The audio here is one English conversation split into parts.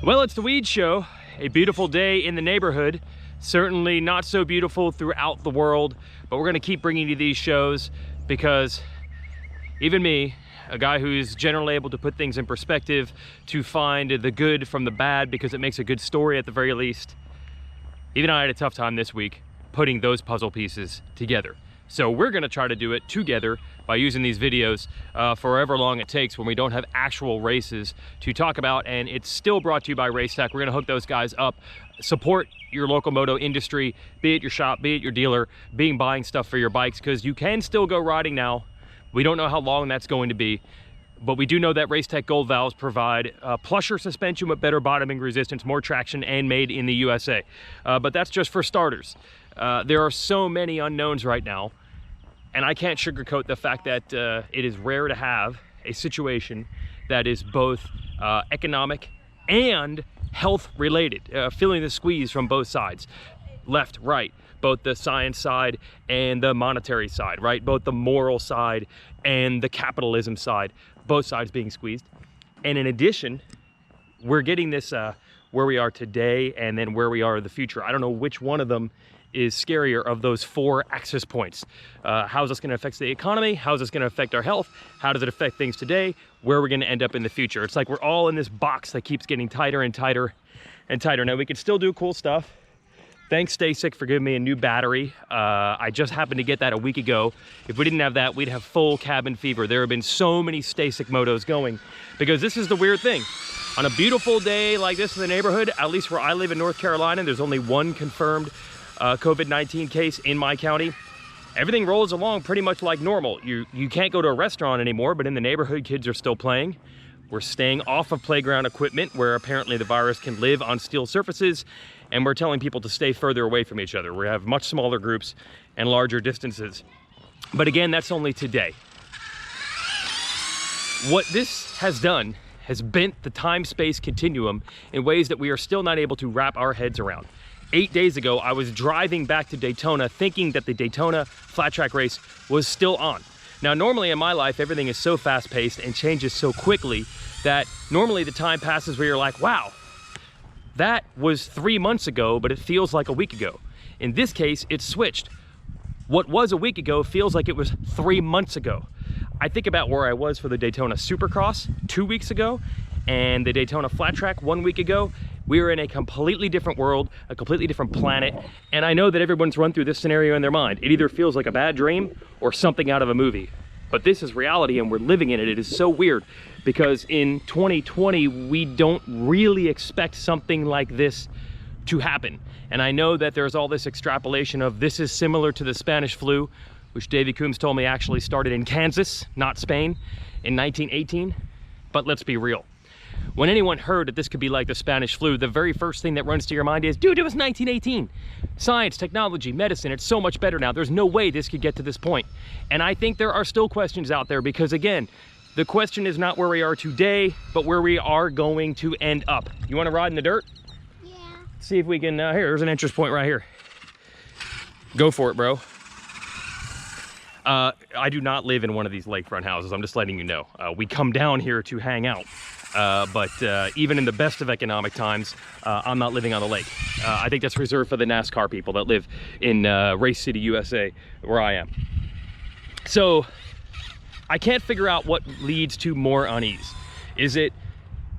Well, it's the Weege Show, a beautiful day in the neighborhood. Certainly not so beautiful throughout the world, but we're gonna keep bringing you these shows because even me, a guy who's generally able to put things in perspective, to find the good from the bad because it makes a good story at the very least, even I had a tough time this week putting those puzzle pieces together. So we're gonna try to do it together by using these videos for however long it takes when we don't have actual races to talk about, and it's still brought to you by Race Tech. We're gonna hook those guys up. Support your local moto industry, be it your shop, be it your dealer, buying stuff for your bikes, because you can still go riding now. We don't know how long that's going to be, but we do know that Race Tech Gold valves provide plusher suspension with better bottoming resistance, more traction, and made in the USA. But that's just for starters. There are so many unknowns right now, and I can't sugarcoat the fact that it is rare to have a situation that is both economic and health related, feeling the squeeze from both sides, left, right, both the science side and the monetary side, right? Both the moral side and the capitalism side, both sides being squeezed. And in addition, we're getting this where we are today and then where we are in the future. I don't know which one of them is scarier of those four access points. How is this going to affect the economy? How is this going to affect our health? How does it affect things today? Where we're going to end up in the future? It's like we're all in this box that keeps getting tighter and tighter and tighter. Now, we can still do cool stuff. Thanks, StaySick, for giving me a new battery. I just happened to get that a week ago. If we didn't have that, we'd have full cabin fever. There have been so many StaySick motos going, because this is the weird thing. On a beautiful day like this in the neighborhood, at least where I live in North Carolina, there's only one confirmed COVID-19 case in my county. Everything rolls along pretty much like normal. You can't go to a restaurant anymore, but in the neighborhood, kids are still playing. We're staying off of playground equipment where apparently the virus can live on steel surfaces, and we're telling people to stay further away from each other. We have much smaller groups and larger distances. But again, that's only today. What this has done has bent the time-space continuum in ways that we are still not able to wrap our heads around. 8 days ago, I was driving back to Daytona thinking that the Daytona flat track race was still on. Now, normally in my life, everything is so fast-paced and changes so quickly that normally the time passes where you're like, wow, that was 3 months ago, but it feels like a week ago. In this case, it's switched. What was a week ago feels like it was 3 months ago. I think about where I was for the Daytona Supercross 2 weeks ago and the Daytona flat track 1 week ago. We are in a completely different world, a completely different planet, and I know that everyone's run through this scenario in their mind. It either feels like a bad dream or something out of a movie. But this is reality and we're living in it. It is so weird because in 2020, we don't really expect something like this to happen. And I know that there's all this extrapolation of this is similar to the Spanish flu, which Davey Coombs told me actually started in Kansas, not Spain, in 1918. But let's be real. When anyone heard that this could be like the Spanish flu, the very first thing that runs to your mind is, dude, it was 1918. Science, technology, medicine, it's so much better now. There's no way this could get to this point. And I think there are still questions out there because, again, the question is not where we are today, but where we are going to end up. You want to ride in the dirt? Yeah. See if we can, here's an interest point right here. Go for it, bro. I do not live in one of these lakefront houses. I'm just letting you know. We come down here to hang out. But even in the best of economic times, I'm not living on the lake. I think that's reserved for the NASCAR people that live in Race City, USA, where I am. So I can't figure out what leads to more unease. Is it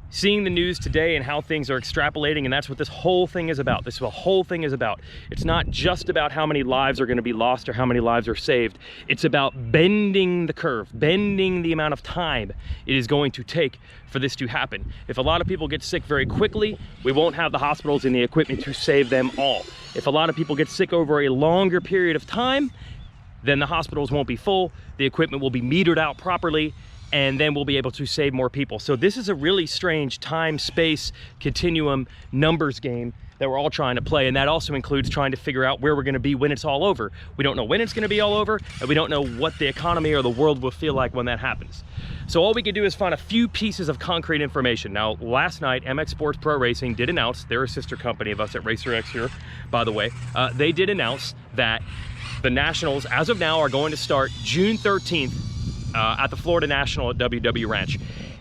seeing the news today and how things are extrapolating? And that's what this whole thing is about. This whole thing is about. It's not just about how many lives are going to be lost or how many lives are saved. It's about bending the curve, bending the amount of time it is going to take for this to happen. If a lot of people get sick very quickly, we won't have the hospitals and the equipment to save them all. If a lot of people get sick over a longer period of time, then the hospitals won't be full, the equipment will be metered out properly, and then we'll be able to save more people. So this is a really strange time, space, continuum, numbers game that we're all trying to play, and that also includes trying to figure out where we're gonna be when it's all over. We don't know when it's gonna be all over, and we don't know what the economy or the world will feel like when that happens. So all we can do is find a few pieces of concrete information. Now, last night, MX Sports Pro Racing did announce, they're a sister company of us at RacerX here, by the way, they did announce that the Nationals, as of now, are going to start June 13th at the Florida National at WW Ranch.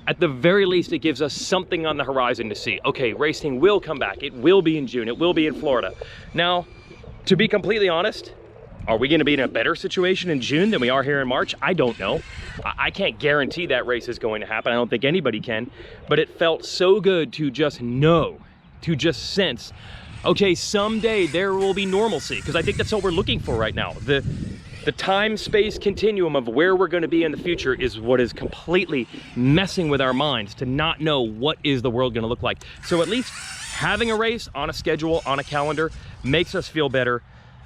at the very least, it gives us something on the horizon to see. Okay, racing will come back. It will be in June. It will be in Florida. Now, to be completely honest, are we going to be in a better situation in June than we are here in March? I don't know. I can't guarantee that race is going to happen. I don't think anybody can. But it felt so good to just know, to just sense, okay, someday there will be normalcy. Because I think that's what we're looking for right now. The time-space continuum of where we're going to be in the future is what is completely messing with our minds, to not know what is the world going to look like. So at least having a race on a schedule, on a calendar, makes us feel better.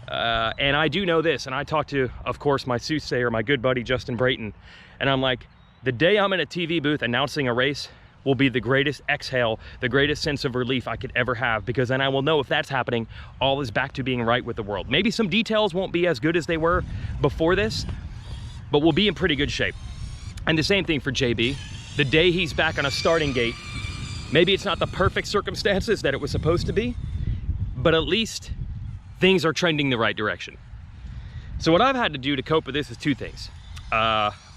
And I do know this, and I talked to, of course, my soothsayer, my good buddy Justin Brayton, and I'm like, the day I'm in a TV booth announcing a race will be the greatest exhale, the greatest sense of relief I could ever have, because then I will know if that's happening, all is back to being right with the world. Maybe some details won't be as good as they were before this, but we'll be in pretty good shape. And the same thing for JB. The day he's back on a starting gate, maybe it's not the perfect circumstances that it was supposed to be, but at least things are trending the right direction. So what I've had to do to cope with this is two things.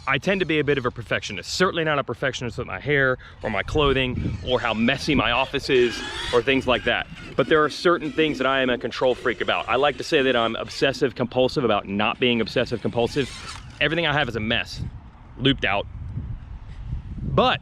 I tend to be a bit of a perfectionist. Certainly not a perfectionist with my hair or my clothing or how messy my office is or things like that. But there are certain things that I am a control freak about. I like to say that I'm obsessive compulsive about not being obsessive compulsive. Everything I have is a mess, looped out. But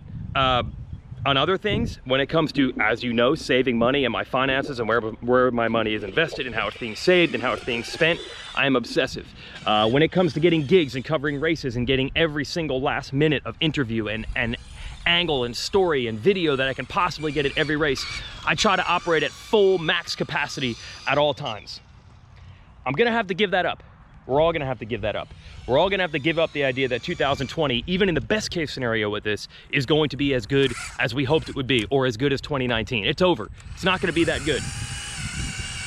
on other things, when it comes to, as you know, saving money and my finances and where my money is invested and how it's being saved and how it's being spent, I am obsessive. When it comes to getting gigs and covering races and getting every single last minute of interview and angle and story and video that I can possibly get at every race, I try to operate at full max capacity at all times. I'm gonna have to give that up. We're all gonna have to give that up. We're all gonna have to give up the idea that 2020, even in the best case scenario with this, is going to be as good as we hoped it would be, or as good as 2019. It's over. It's not gonna be that good.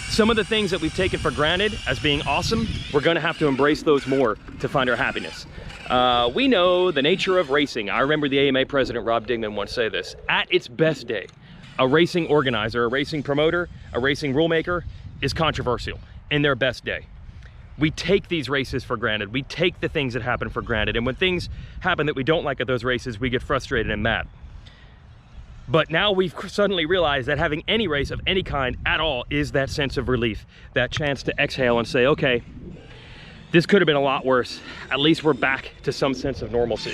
Some of the things that we've taken for granted as being awesome, we're gonna have to embrace those more to find our happiness. We know the nature of racing. I remember the AMA president, Rob Dignan, once say this: at its best day, a racing organizer, a racing promoter, a racing rulemaker is controversial in their best day. We take these races for granted. We take the things that happen for granted. And when things happen that we don't like at those races, we get frustrated and mad. But now we've suddenly realized that having any race of any kind at all is that sense of relief, that chance to exhale and say, okay, this could have been a lot worse. At least we're back to some sense of normalcy.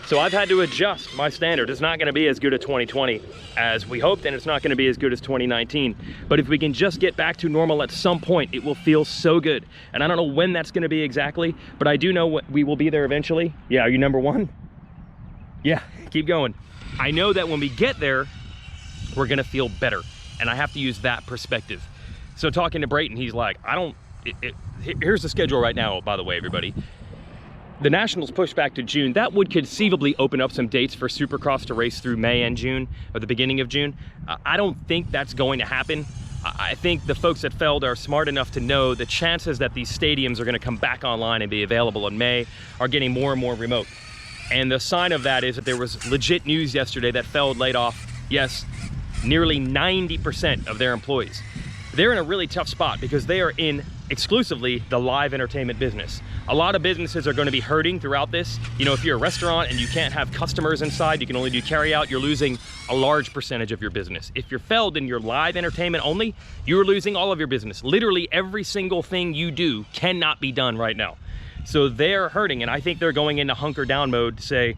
So I've had to adjust my standard. It's not gonna be as good a 2020 as we hoped, and it's not gonna be as good as 2019. But if we can just get back to normal at some point, it will feel so good. And I don't know when that's gonna be exactly, but I do know we will be there eventually. Yeah, are you number one? Yeah, keep going. I know that when we get there, we're gonna feel better. And I have to use that perspective. So talking to Brayton, he's like, here's the schedule right now, by the way, everybody. The Nationals pushed back to June. That would conceivably open up some dates for Supercross to race through May and June, or the beginning of June. I don't think that's going to happen. I think the folks at Feld are smart enough to know the chances that these stadiums are gonna come back online and be available in May are getting more and more remote. And the sign of that is that there was legit news yesterday that Feld laid off, yes, nearly 90% of their employees. They're in a really tough spot because they are in exclusively the live entertainment business. A lot of businesses are going to be hurting throughout this. You know, if you're a restaurant and you can't have customers inside, you can only do carry out, you're losing a large percentage of your business. If you're Feld and you're live entertainment only, you're losing all of your business. Literally every single thing you do cannot be done right now. So they're hurting, and I think they're going into hunker down mode to say,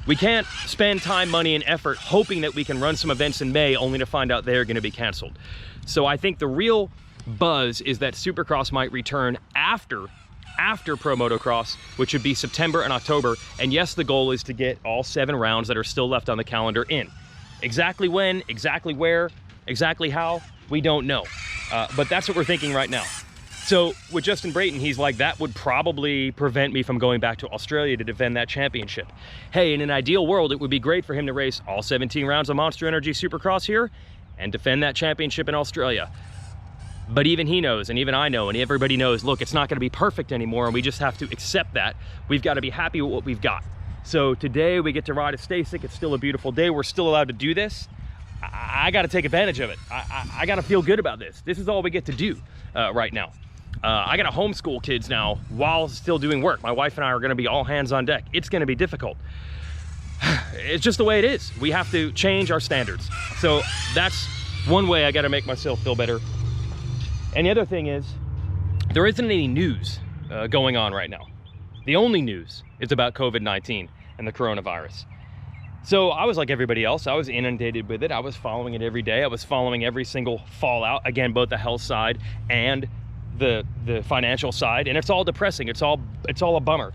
we can't spend time, money, and effort hoping that we can run some events in May only to find out they're going to be canceled. So I think the real buzz is that Supercross might return after Pro Motocross, which would be September and October. And yes, the goal is to get all 7 rounds that are still left on the calendar in. Exactly when, exactly where, exactly how, we don't know. But that's what we're thinking right now. So with Justin Brayton, he's like, that would probably prevent me from going back to Australia to defend that championship. Hey, in an ideal world, it would be great for him to race all 17 rounds of Monster Energy Supercross here and defend that championship in Australia. But even he knows, and even I know, and everybody knows, look, it's not gonna be perfect anymore, and we just have to accept that. We've gotta be happy with what we've got. So today we get to ride a Stasic. It's still a beautiful day. We're still allowed to do this. I gotta take advantage of it. I gotta feel good about this. This is all we get to do right now. I gotta homeschool kids now while still doing work. My wife and I are gonna be all hands on deck. It's gonna be difficult. it's just the way it is. We have to change our standards. So that's one way I got to make myself feel better. And the other thing is, there isn't any news going on right now. The only news is about COVID-19 and the coronavirus. So I was like everybody else. I was inundated with it. I was following it every day. I was following every single fallout. Again, both the health side and the financial side. And it's all depressing. It's all a bummer.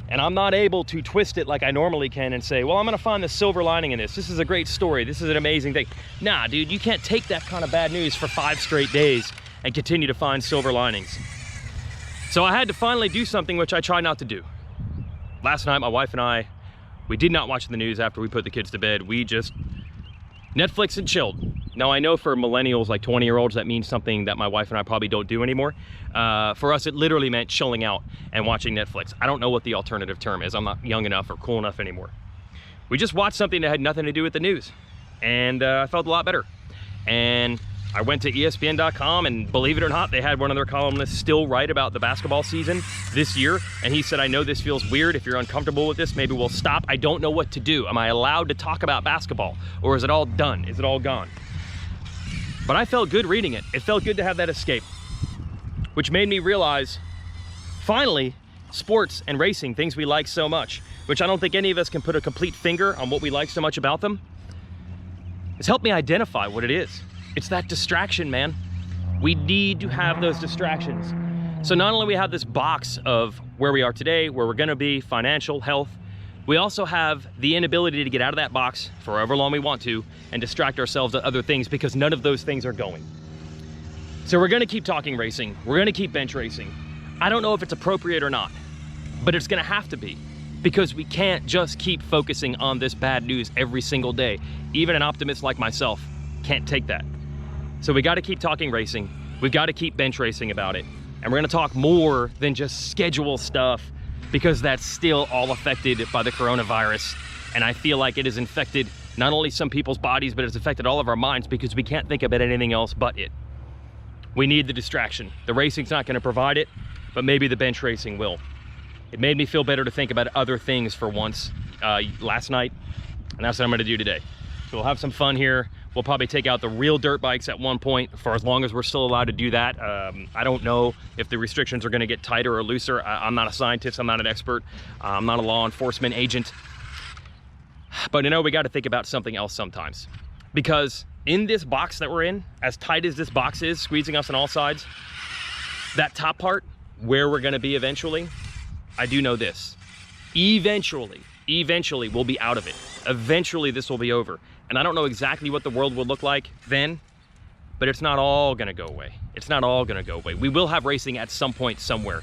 And I'm not able to twist it like I normally can and say, well, I'm gonna find the silver lining in this. This is a great story. This is an amazing thing. Nah, dude, you can't take that kind of bad news for 5 straight days and continue to find silver linings. So I had to finally do something which I try not to do. Last night, my wife and I, we did not watch the news after we put the kids to bed. We just Netflix and chilled. Now I know for millennials, like 20-year-olds, that means something that my wife and I probably don't do anymore. For us, it literally meant chilling out and watching Netflix. I don't know what the alternative term is. I'm not young enough or cool enough anymore. We just watched something that had nothing to do with the news. And I felt a lot better. And I went to ESPN.com, and believe it or not, they had one of their columnists still write about the basketball season this year. And he said, I know this feels weird. If you're uncomfortable with this, maybe we'll stop. I don't know what to do. Am I allowed to talk about basketball? Or is it all done? Is it all gone? But I felt good reading it. It felt good to have that escape, which made me realize, finally, sports and racing, things we like so much, which I don't think any of us can put a complete finger on what we like so much about them, it's helped me identify what it is. It's that distraction, man. We need to have those distractions. So not only we have this box of where we are today, where we're gonna be, financial, health, we also have the inability to get out of that box for however long we want to and distract ourselves to other things, because none of those things are going. So we're gonna keep talking racing. We're gonna keep bench racing. I don't know if it's appropriate or not, but it's gonna have to be, because we can't just keep focusing on this bad news every single day. Even an optimist like myself can't take that. So we got to keep talking racing. We've got to keep bench racing about it. And we're going to talk more than just schedule stuff, because that's still all affected by the coronavirus. And I feel like it has infected not only some people's bodies, but it's affected all of our minds, because we can't think about anything else but it. We need the distraction. The racing's not going to provide it, but maybe the bench racing will. It made me feel better to think about other things for once last night, and that's what I'm going to do today. So we'll have some fun here. We'll probably take out the real dirt bikes at one point, for as long as we're still allowed to do that. I don't know if the restrictions are gonna get tighter or looser. I'm not a scientist, I'm not an expert. I'm not a law enforcement agent. But you know, we gotta think about something else sometimes. Because in this box that we're in, as tight as this box is, squeezing us on all sides, that top part, where we're gonna be eventually, I do know this. Eventually we'll be out of it. Eventually this will be over. And I don't know exactly what the world will look like then, but it's not all gonna go away. It's not all gonna go away. We will have racing at some point somewhere.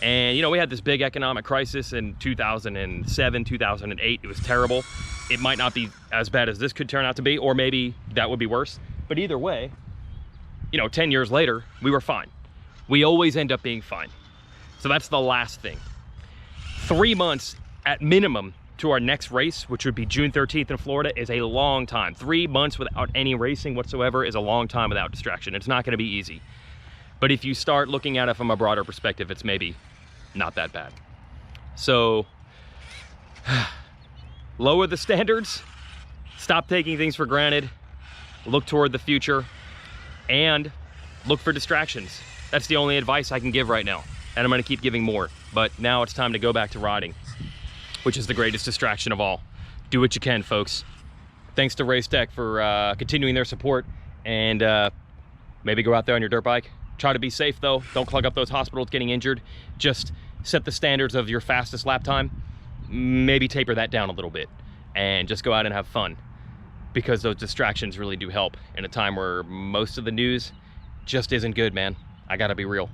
And you know, we had this big economic crisis in 2007, 2008. It was terrible. It might not be as bad as this could turn out to be, or maybe that would be worse. But either way, you know, 10 years later, we were fine. We always end up being fine. So that's the last thing. 3 months at minimum to our next race, which would be June 13th in Florida, is a long time. 3 months without any racing whatsoever is a long time without distraction. It's not gonna be easy. But if you start looking at it from a broader perspective, it's maybe not that bad. So, lower the standards, stop taking things for granted, look toward the future, and look for distractions. That's the only advice I can give right now. And I'm gonna keep giving more. But now it's time to go back to riding, which is the greatest distraction of all. Do what you can, folks. Thanks to Race Tech for continuing their support, and maybe go out there on your dirt bike. Try to be safe though. Don't clog up those hospitals getting injured. Just set the standards of your fastest lap time. Maybe taper that down a little bit and just go out and have fun, because those distractions really do help in a time where most of the news just isn't good, man. I gotta be real.